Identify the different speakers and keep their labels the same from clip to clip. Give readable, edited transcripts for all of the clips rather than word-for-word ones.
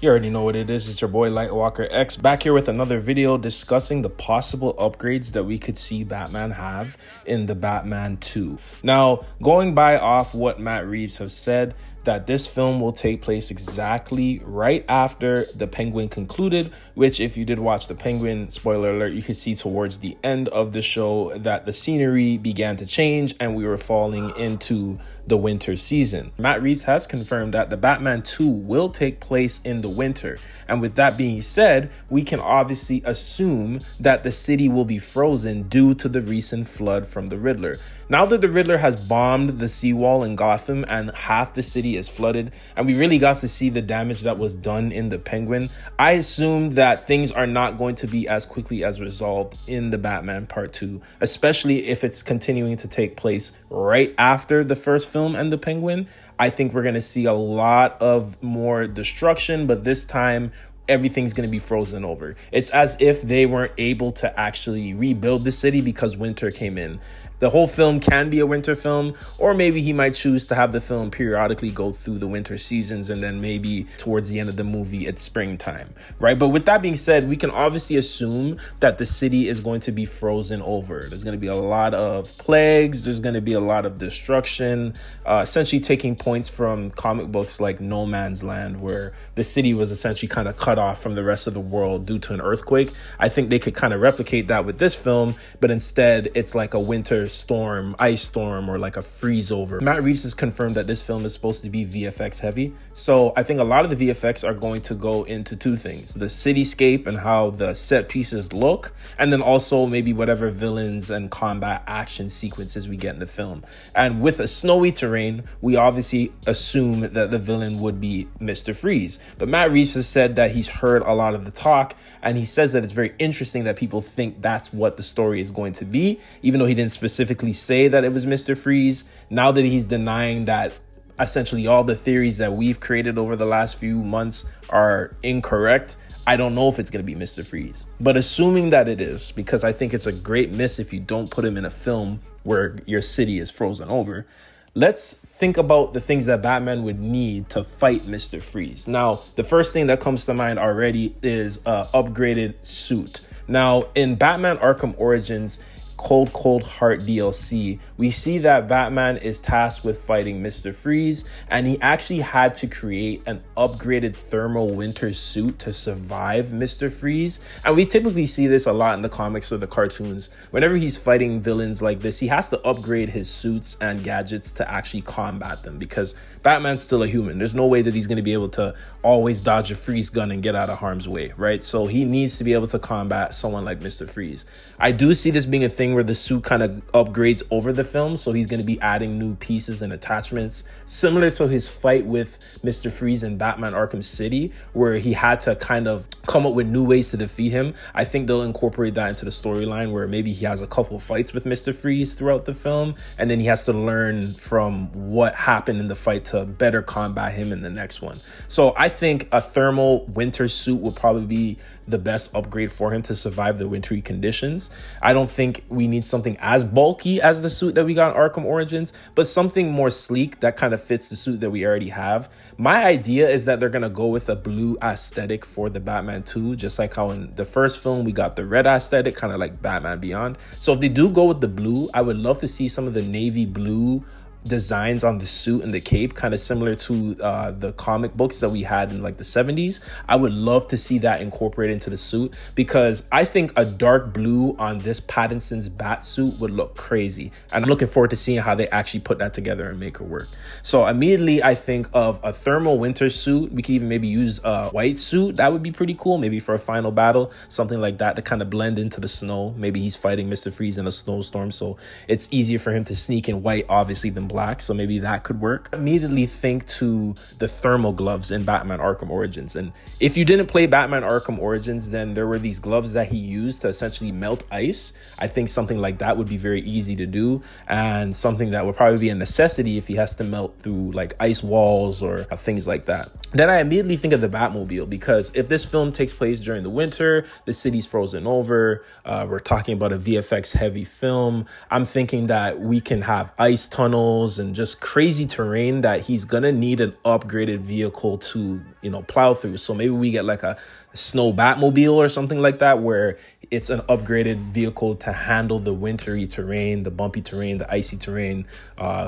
Speaker 1: You already know what it is. It's your boy Lightwalker X back here with another video discussing the possible upgrades that we could see Batman have in the Batman 2. Now, going by off what Matt Reeves has said, that this film will take place exactly right after The Penguin concluded, which if you did watch The Penguin, spoiler alert, you could see towards the end of the show that the scenery began to change and we were falling into the winter season. Matt Reeves has confirmed that the Batman 2 will take place in the winter. And with that being said, we can obviously assume that the city will be frozen due to the recent flood from the Riddler. Now that the Riddler has bombed the seawall in Gotham and half the city is flooded, and we really got to see the damage that was done in the Penguin, I assume that things are not going to be as quickly as resolved in the Batman Part 2, especially if it's continuing to take place right after the first film and the Penguin. I think we're going to see a lot of more destruction, but this time everything's going to be frozen over. It's as if they weren't able to actually rebuild the city because winter came in. The whole film can be a winter film, or maybe he might choose to have the film periodically go through the winter seasons and then maybe towards the end of the movie it's springtime, right? But with that being said, we can obviously assume that the city is going to be frozen over. There's going to be a lot of plagues. There's going to be a lot of destruction, essentially taking points from comic books like No Man's Land, where the city was essentially kind of cut off from the rest of the world due to an earthquake. I think they could kind of replicate that with this film, but instead it's like a winter storm, ice storm, or like a freeze over. Matt Reeves has confirmed that this film is supposed to be VFX heavy. So I think a lot of the VFX are going to go into two things: the cityscape and how the set pieces look, and then also maybe whatever villains and combat action sequences we get in the film. And with a snowy terrain, we obviously assume that the villain would be Mr. Freeze. But Matt Reeves has said that he's heard a lot of the talk, and he says that it's very interesting that people think that's what the story is going to be, even though he didn't specifically say that it was Mr. Freeze. Now that he's denying that essentially all the theories that we've created over the last few months are incorrect, I don't know if it's going to be Mr. Freeze. But assuming that it is, because I think it's a great miss if you don't put him in a film where your city is frozen over, let's think about the things that Batman would need to fight Mr. Freeze. Now, the first thing that comes to mind already is an upgraded suit. Now, in Batman Arkham Origins, Cold Heart DLC, we see that Batman is tasked with fighting Mr. Freeze, and he actually had to create an upgraded thermal winter suit to survive Mr. Freeze. And we typically see this a lot in the comics or the cartoons. Whenever he's fighting villains like this, he has to upgrade his suits and gadgets to actually combat them, because Batman's still a human. There's no way that he's going to be able to always dodge a freeze gun and get out of harm's way, right? So he needs to be able to combat someone like Mr. Freeze. I do see this being a thing where the suit kind of upgrades over the film, so he's going to be adding new pieces and attachments, similar to his fight with Mr. Freeze in Batman Arkham City, where he had to kind of come up with new ways to defeat him. I think they'll incorporate that into the storyline, where maybe he has a couple fights with Mr. Freeze throughout the film, and then he has to learn from what happened in the fight to better combat him in the next one. So I think a thermal winter suit will probably be the best upgrade for him to survive the wintry conditions. I don't think we need something as bulky as the suit that we got in Arkham Origins, but something more sleek that kind of fits the suit that we already have. My idea is that they're going to go with a blue aesthetic for the Batman 2, just like how in the first film we got the red aesthetic, kind of like Batman Beyond. So if they do go with the blue, I would love to see some of the navy blue designs on the suit and the cape, kind of similar to the comic books that we had in like the 70s. I would love to see that incorporated into the suit, because I think a dark blue on this Pattinson's bat suit would look crazy, and I'm looking forward to seeing how they actually put that together and make it work. So immediately I think of a thermal winter suit. We could even maybe use a white suit. That would be pretty cool, maybe for a final battle, something like that to kind of blend into the snow. Maybe he's fighting Mr. Freeze in a snowstorm, so it's easier for him to sneak in white obviously than black, so maybe that could work. Immediately think to the thermal gloves in Batman Arkham Origins. And if you didn't play Batman Arkham Origins, then there were these gloves that he used to essentially melt ice. I think something like that would be very easy to do, and something that would probably be a necessity if he has to melt through like ice walls or things like that. Then I immediately think of the Batmobile, because if this film takes place during the winter, the city's frozen over, we're talking about a VFX heavy film, I'm thinking that we can have ice tunnels, tunnels and just crazy terrain that he's gonna need an upgraded vehicle to, you know, plow through. So maybe we get like a snow Batmobile or something like that, where it's an upgraded vehicle to handle the wintry terrain, the bumpy terrain, the icy terrain,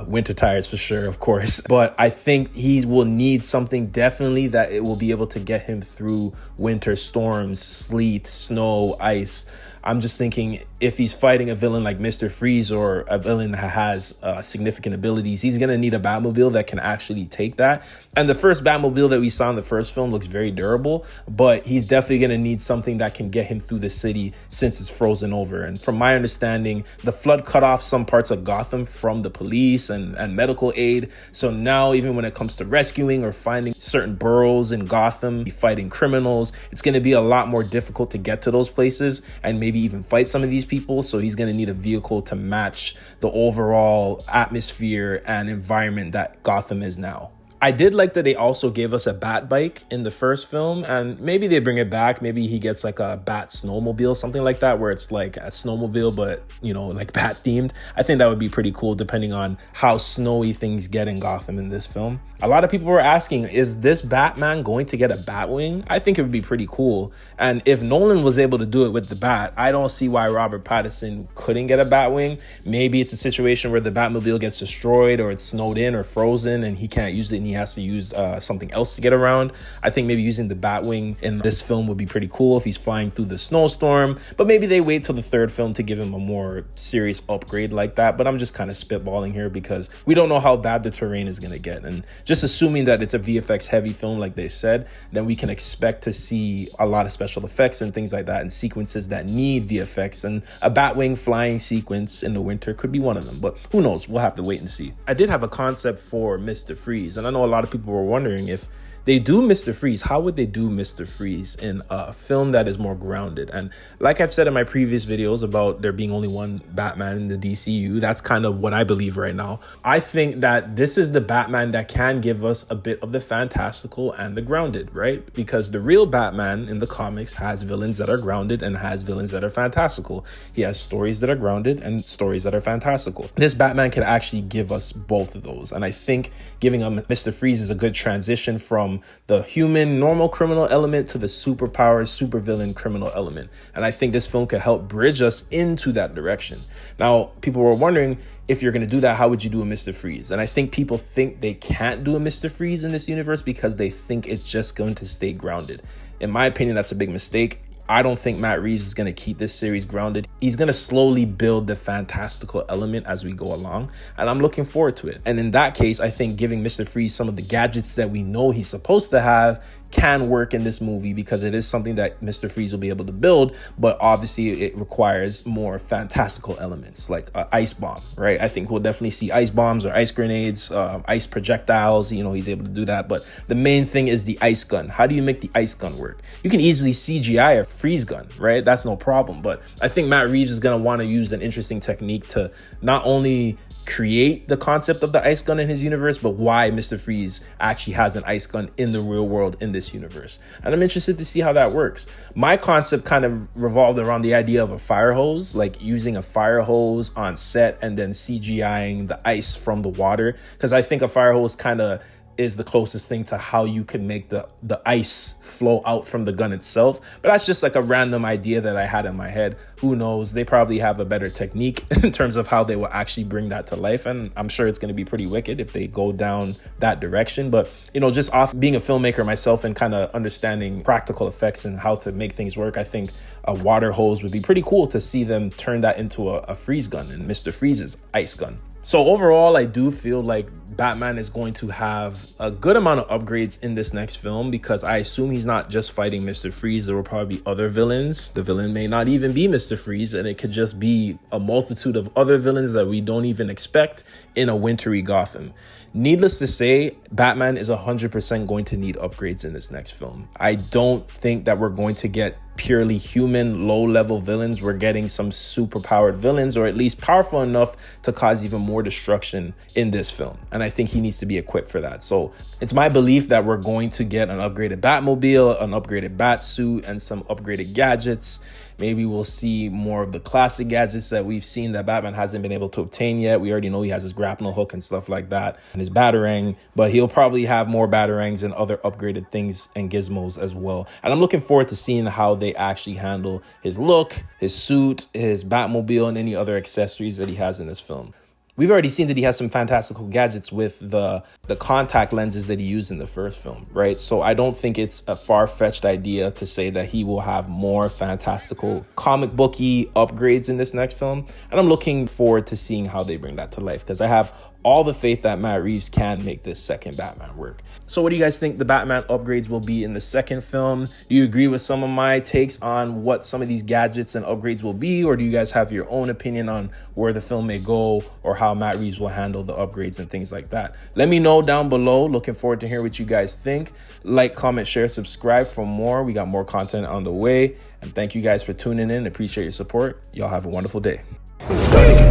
Speaker 1: winter tires for sure, of course. But I think he will need something definitely that it will be able to get him through winter storms, sleet, snow, ice. I'm just thinking if he's fighting a villain like Mr. Freeze or a villain that has significant abilities, he's going to need a Batmobile that can actually take that. And the first Batmobile that we saw in the first film looks very durable, but he's definitely going to need something that can get him through the city since it's frozen over. And from my understanding, the flood cut off some parts of Gotham from the police and medical aid. So now even when it comes to rescuing or finding certain boroughs in Gotham, fighting criminals, it's going to be a lot more difficult to get to those places and maybe even fight some of these people. So he's going to need a vehicle to match the overall atmosphere and environment that Gotham is now. I did like that they also gave us a bat bike in the first film, and maybe they bring it back. Maybe he gets like a bat snowmobile, something like that, where it's like a snowmobile, but, you know, like bat themed. I think that would be pretty cool depending on how snowy things get in Gotham in this film. A lot of people were asking, is this Batman going to get a Batwing? I think it would be pretty cool. And if Nolan was able to do it with the bat, I don't see why Robert Pattinson couldn't get a Batwing. Maybe it's a situation where the Batmobile gets destroyed or it's snowed in or frozen and he can't use it and he has to use something else to get around. I think maybe using the Batwing in this film would be pretty cool if he's flying through the snowstorm. But maybe they wait till the third film to give him a more serious upgrade like that. But I'm just kind of spitballing here because we don't know how bad the terrain is going to get. And just assuming that it's a VFX heavy film, like they said, then we can expect to see a lot of special effects and things like that and sequences that need VFX. And a Batwing flying sequence in the winter could be one of them. But who knows? We'll have to wait and see. I did have a concept for Mr. Freeze, and I know a lot of people were wondering if they do Mr. Freeze, how would they do Mr. Freeze in a film that is more grounded? And like I've said in my previous videos about there being only one Batman in the DCU, that's kind of what I believe right now. I think that this is the Batman that can give us a bit of the fantastical and the grounded, right? Because the real Batman in the comics has villains that are grounded and has villains that are fantastical. He has stories that are grounded and stories that are fantastical. This Batman can actually give us both of those. And I think giving him Mr. Freeze is a good transition from the human normal criminal element to the superpower supervillain criminal element. And I think this film could help bridge us into that direction. Now, people were wondering, if you're going to do that, how would you do a Mr. Freeze? And I think people think they can't do a Mr. Freeze in this universe because they think it's just going to stay grounded. In my opinion, that's a big mistake. I don't think Matt Reeves is going to keep this series grounded. He's going to slowly build the fantastical element as we go along, and I'm looking forward to it. And in that case, I think giving Mr. Freeze some of the gadgets that we know he's supposed to have can work in this movie because it is something that Mr. Freeze will be able to build, but obviously it requires more fantastical elements like ice bomb, right? I think we'll definitely see ice bombs or ice grenades, ice projectiles. You know, he's able to do that, but the main thing is the ice gun. How do you make the ice gun work? You can easily CGI a freeze gun, right? That's no problem, but I think Matt Reeves is going to want to use an interesting technique to not only create the concept of the ice gun in his universe, but why Mr. Freeze actually has an ice gun in the real world in this universe. And I'm interested to see how that works. My concept kind of revolved around the idea of a fire hose, like using a fire hose on set and then CGIing the ice from the water, because I think a fire hose kind of is the closest thing to how you can make the ice flow out from the gun itself. But that's just like a random idea that I had in my head. Who knows? They probably have a better technique in terms of how they will actually bring that to life. And I'm sure it's going to be pretty wicked if they go down that direction. But, you know, just off being a filmmaker myself and kind of understanding practical effects and how to make things work, I think a water hose would be pretty cool to see them turn that into a freeze gun and Mr. Freeze's ice gun. So overall, I do feel like Batman is going to have a good amount of upgrades in this next film because I assume he's not just fighting Mr. Freeze. There will probably be other villains. The villain may not even be Mr. Freeze, and it could just be a multitude of other villains that we don't even expect in a wintry Gotham. Needless to say, Batman is 100% going to need upgrades in this next film. I don't think that we're going to get purely human low-level villains. We're getting some super-powered villains, or at least powerful enough to cause even more destruction in this film. And I think he needs to be equipped for that. So It's my belief that we're going to get an upgraded Batmobile, an upgraded Batsuit, and some upgraded gadgets. Maybe we'll see more of the classic gadgets that we've seen that Batman hasn't been able to obtain yet. We already know he has his grapnel hook and stuff like that, and his Batarang, but he'll probably have more Batarangs and other upgraded things and gizmos as well. And I'm looking forward to seeing how they actually handle his look, his suit, his Batmobile, and any other accessories that he has in this film. We've already seen that he has some fantastical gadgets with the contact lenses that he used in the first film, right? So I don't think it's a far-fetched idea to say that he will have more fantastical comic booky upgrades in this next film. And I'm looking forward to seeing how they bring that to life, because I have all the faith that Matt Reeves can make this second Batman work. So what do you guys think the Batman upgrades will be in the second film? Do you agree with some of my takes on what some of these gadgets and upgrades will be? Or do you guys have your own opinion on where the film may go or how Matt Reeves will handle the upgrades and things like that? Let me know down below. Looking forward to hear what you guys think. Like, comment, share, subscribe for more. We got more content on the way. And thank you guys for tuning in. Appreciate your support. Y'all have a wonderful day.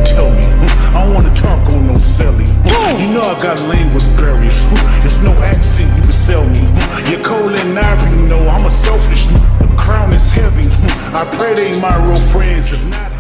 Speaker 2: Tell me, I don't wanna talk on no selling. You know I got language barriers. There's no accent you can sell me. You're cold and ivory, you know I'm a selfish. The crown is heavy. I pray they ain't my real friends. If not,